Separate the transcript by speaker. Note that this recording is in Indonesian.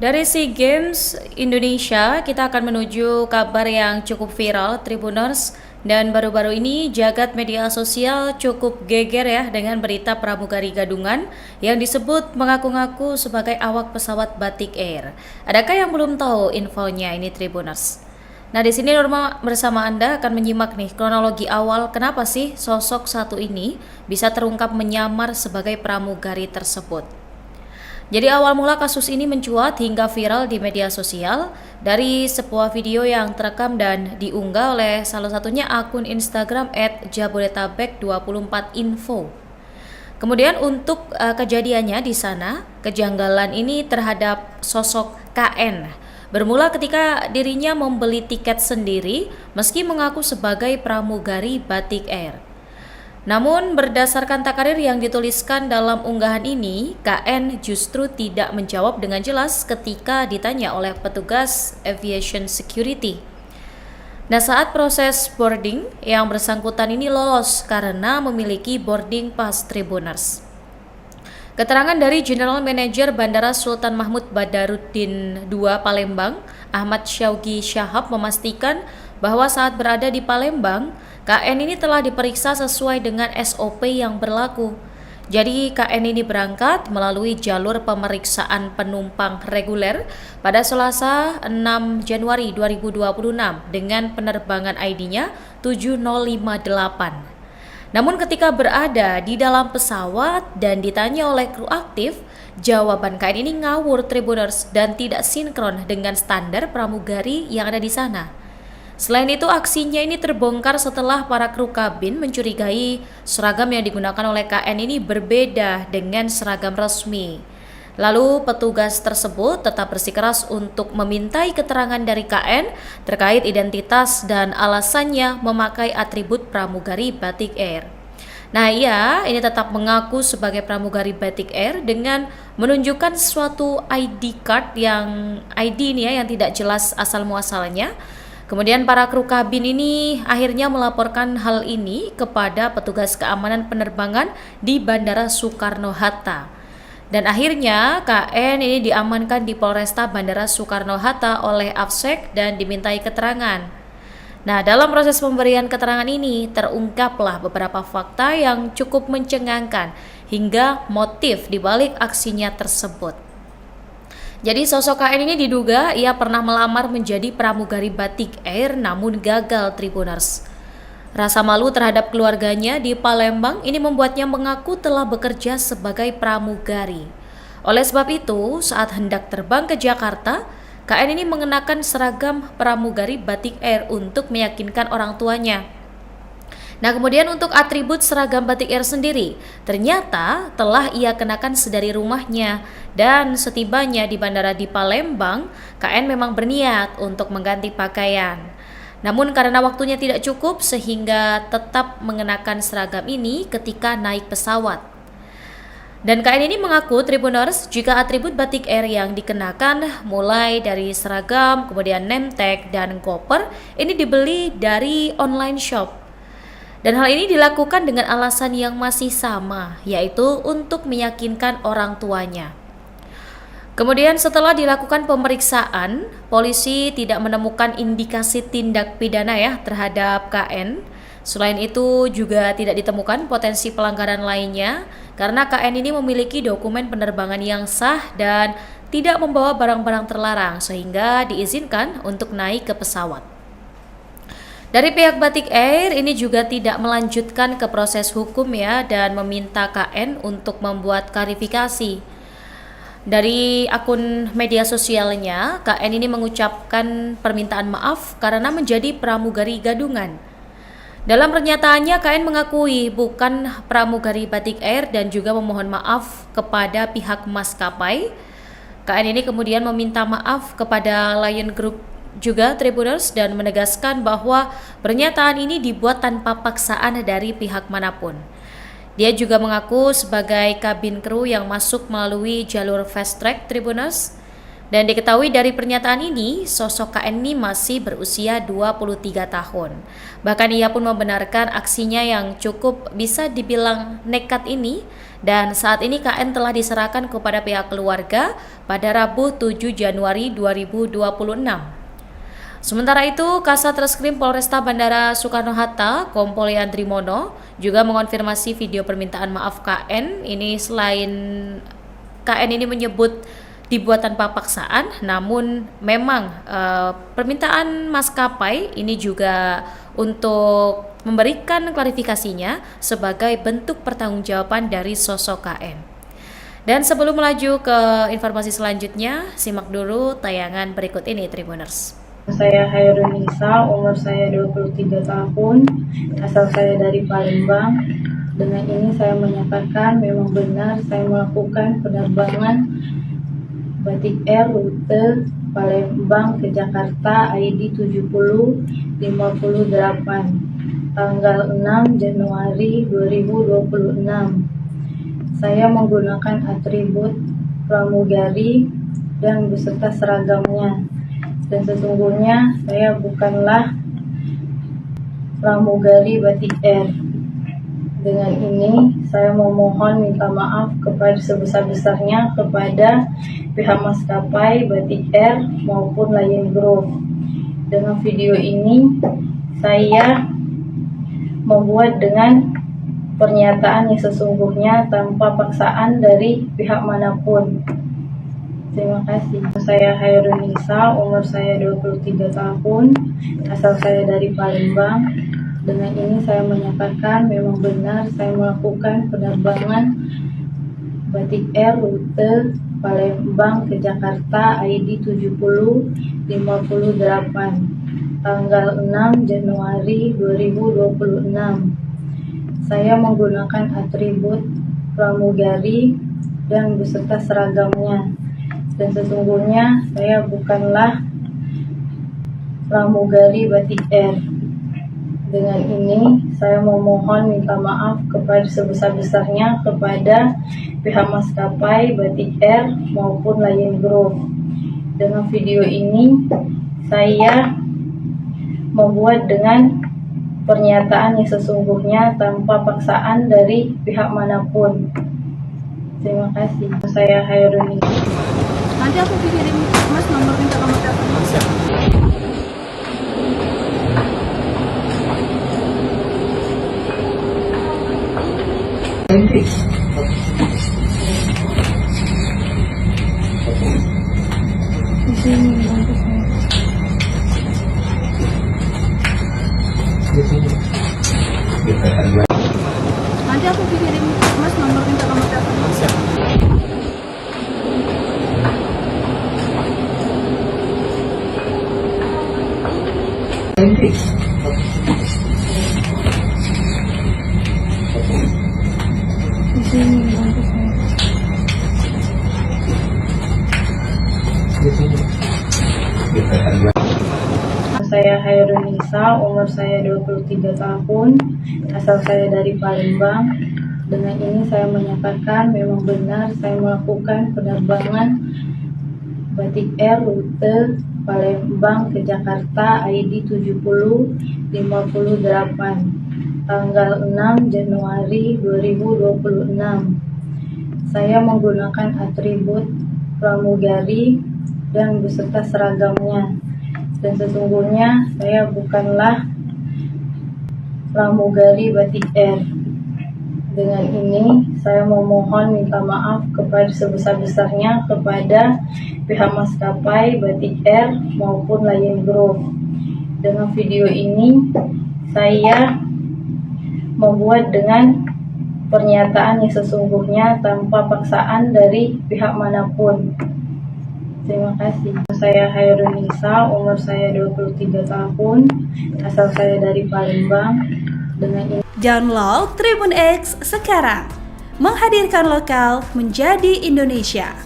Speaker 1: Dari SEA Games Indonesia, kita akan menuju kabar yang cukup viral, Tribuners. Dan baru-baru ini jagat media sosial cukup geger ya dengan berita pramugari gadungan yang disebut mengaku-ngaku sebagai awak pesawat Batik Air. Adakah yang belum tahu infonya ini Tribuners? Nah, di sini Norma bersama Anda akan menyimak nih kronologi awal kenapa sih sosok satu ini bisa terungkap menyamar sebagai pramugari tersebut. Jadi awal mula kasus ini mencuat hingga viral di media sosial dari sebuah video yang terekam dan diunggah oleh salah satunya akun Instagram @jabodetabek24info. Kemudian untuk kejadiannya di sana, kejanggalan ini terhadap sosok KN bermula ketika dirinya membeli tiket sendiri meski mengaku sebagai pramugari Batik Air. Namun berdasarkan takarir yang dituliskan dalam unggahan ini, KN justru tidak menjawab dengan jelas ketika ditanya oleh petugas aviation security. Nah, saat proses boarding, yang bersangkutan ini lolos karena memiliki boarding pass Tribuners. Keterangan dari General Manager Bandara Sultan Mahmud Badarudin II Palembang, Ahmad Syaugi Syahab memastikan bahwa saat berada di Palembang, KN ini telah diperiksa sesuai dengan SOP yang berlaku. Jadi KN ini berangkat melalui jalur pemeriksaan penumpang reguler pada Selasa 6 Januari 2026 dengan penerbangan ID-nya 7058. Namun ketika berada di dalam pesawat dan ditanya oleh kru aktif, jawaban KN ini ngawur Tribuners dan tidak sinkron dengan standar pramugari yang ada di sana. Selain itu, aksinya ini terbongkar setelah para kru kabin mencurigai seragam yang digunakan oleh KN ini berbeda dengan seragam resmi. Lalu petugas tersebut tetap bersikeras untuk memintai keterangan dari KN terkait identitas dan alasannya memakai atribut pramugari Batik Air. Nah, ia ini tetap mengaku sebagai pramugari Batik Air dengan menunjukkan suatu ID card yang ID ini ya yang tidak jelas asal muasalnya. Kemudian para kru kabin ini akhirnya melaporkan hal ini kepada petugas keamanan penerbangan di Bandara Soekarno-Hatta. Dan akhirnya KN ini diamankan di Polresta Bandara Soekarno-Hatta oleh Afsek dan dimintai keterangan. Nah, dalam proses pemberian keterangan ini terungkaplah beberapa fakta yang cukup mencengangkan hingga motif dibalik aksinya tersebut. Jadi sosok KN ini diduga ia pernah melamar menjadi pramugari Batik Air namun gagal Tribuners. Rasa malu terhadap keluarganya di Palembang ini membuatnya mengaku telah bekerja sebagai pramugari. Oleh sebab itu, saat hendak terbang ke Jakarta, KN ini mengenakan seragam pramugari Batik Air untuk meyakinkan orang tuanya. Nah, kemudian untuk atribut seragam Batik Air sendiri, ternyata telah ia kenakan sedari rumahnya dan setibanya di bandara di Palembang, KN memang berniat untuk mengganti pakaian. Namun karena waktunya tidak cukup sehingga tetap mengenakan seragam ini ketika naik pesawat. Dan KN ini mengaku Tribuners jika atribut Batik Air yang dikenakan mulai dari seragam, kemudian name tag dan koper ini dibeli dari online shop. Dan hal ini dilakukan dengan alasan yang masih sama, yaitu untuk meyakinkan orang tuanya. Kemudian setelah dilakukan pemeriksaan, polisi tidak menemukan indikasi tindak pidana ya terhadap KN. Selain itu juga tidak ditemukan potensi pelanggaran lainnya karena KN ini memiliki dokumen penerbangan yang sah dan tidak membawa barang-barang terlarang sehingga diizinkan untuk naik ke pesawat. Dari pihak Batik Air ini juga tidak melanjutkan ke proses hukum ya dan meminta KN untuk membuat klarifikasi. Dari akun media sosialnya, KN ini mengucapkan permintaan maaf karena menjadi pramugari gadungan. Dalam pernyataannya, KN mengakui bukan pramugari Batik Air dan juga memohon maaf kepada pihak maskapai. KN ini kemudian meminta maaf kepada Lion Group juga Tribuners dan menegaskan bahwa pernyataan ini dibuat tanpa paksaan dari pihak manapun. Dia juga mengaku sebagai kabin kru yang masuk melalui jalur fast track Tribuners. Dan diketahui dari pernyataan ini, sosok KN ini masih berusia 23 tahun. Bahkan ia pun membenarkan aksinya yang cukup bisa dibilang nekat ini, dan saat ini KN telah diserahkan kepada pihak keluarga pada Rabu 7 Januari 2026. Sementara itu, Kasat Reskrim Polresta Bandara Soekarno-Hatta, Kompol Yandri Mono, juga mengonfirmasi video permintaan maaf KN. Ini selain KN ini menyebut dibuat tanpa paksaan, namun memang permintaan maskapai ini juga untuk memberikan klarifikasinya sebagai bentuk pertanggungjawaban dari sosok KN. Dan sebelum melaju ke informasi selanjutnya, simak dulu tayangan berikut ini, Tribuners.
Speaker 2: Saya Hairunisa, umur saya 23 tahun, asal saya dari Palembang. Dengan ini saya menyatakan memang benar saya melakukan penerbangan Batik Air rute Palembang ke Jakarta ID 7058 tanggal 6 Januari 2026. Saya menggunakan atribut pramugari dan beserta seragamnya. Dan sesungguhnya saya bukanlah pramugari Batik Air. Dengan ini saya memohon minta maaf kepada sebesar-besarnya kepada pihak maskapai Batik Air maupun Lion Group. Dengan video ini saya membuat dengan pernyataan yang sesungguhnya tanpa paksaan dari pihak manapun. Terima kasih. Saya Hairunisa, umur saya 23 tahun, asal saya dari Palembang. Dengan ini saya menyatakan memang benar saya melakukan penerbangan Batik Air rute Palembang ke Jakarta ID 7058 tanggal 6 Januari 2026. Saya menggunakan atribut pramugari dan beserta seragamnya. Dan sesungguhnya saya bukanlah pramugari Batik Air. Dengan ini saya memohon minta maaf kepada sebesar-besarnya kepada pihak maskapai Batik Air maupun Lion Group. Dengan video ini saya membuat dengan pernyataan yang sesungguhnya tanpa paksaan dari pihak manapun. Terima kasih. Saya Hairuni.
Speaker 3: Nanti aku kirim Mas nomor minta nomor telepon Mas. Di sini nanti aku kirim Mas nomor minta nomor telepon Mas. Di sini
Speaker 2: Saya Hairunisa, umur saya 23 tahun, asal saya dari Palembang. Dengan ini saya menyatakan memang benar saya melakukan penerbangan Batik Air rute Palembang ke Jakarta ID 7058 tanggal 6 Januari 2026. Saya menggunakan atribut pramugari dan beserta seragamnya. Dan sesungguhnya saya bukanlah pramugari Batik Air. Dengan ini saya memohon minta maaf kepada sebesar-besarnya kepada pihak maskapai Batik Air maupun Lion Group. Dengan video ini saya membuat dengan pernyataan yang sesungguhnya tanpa paksaan dari pihak manapun. Terima kasih. Saya Hairunisa, umur saya 23 tahun, asal saya dari Palembang. Dengan ini
Speaker 3: download Tribun X sekarang, menghadirkan lokal menjadi Indonesia.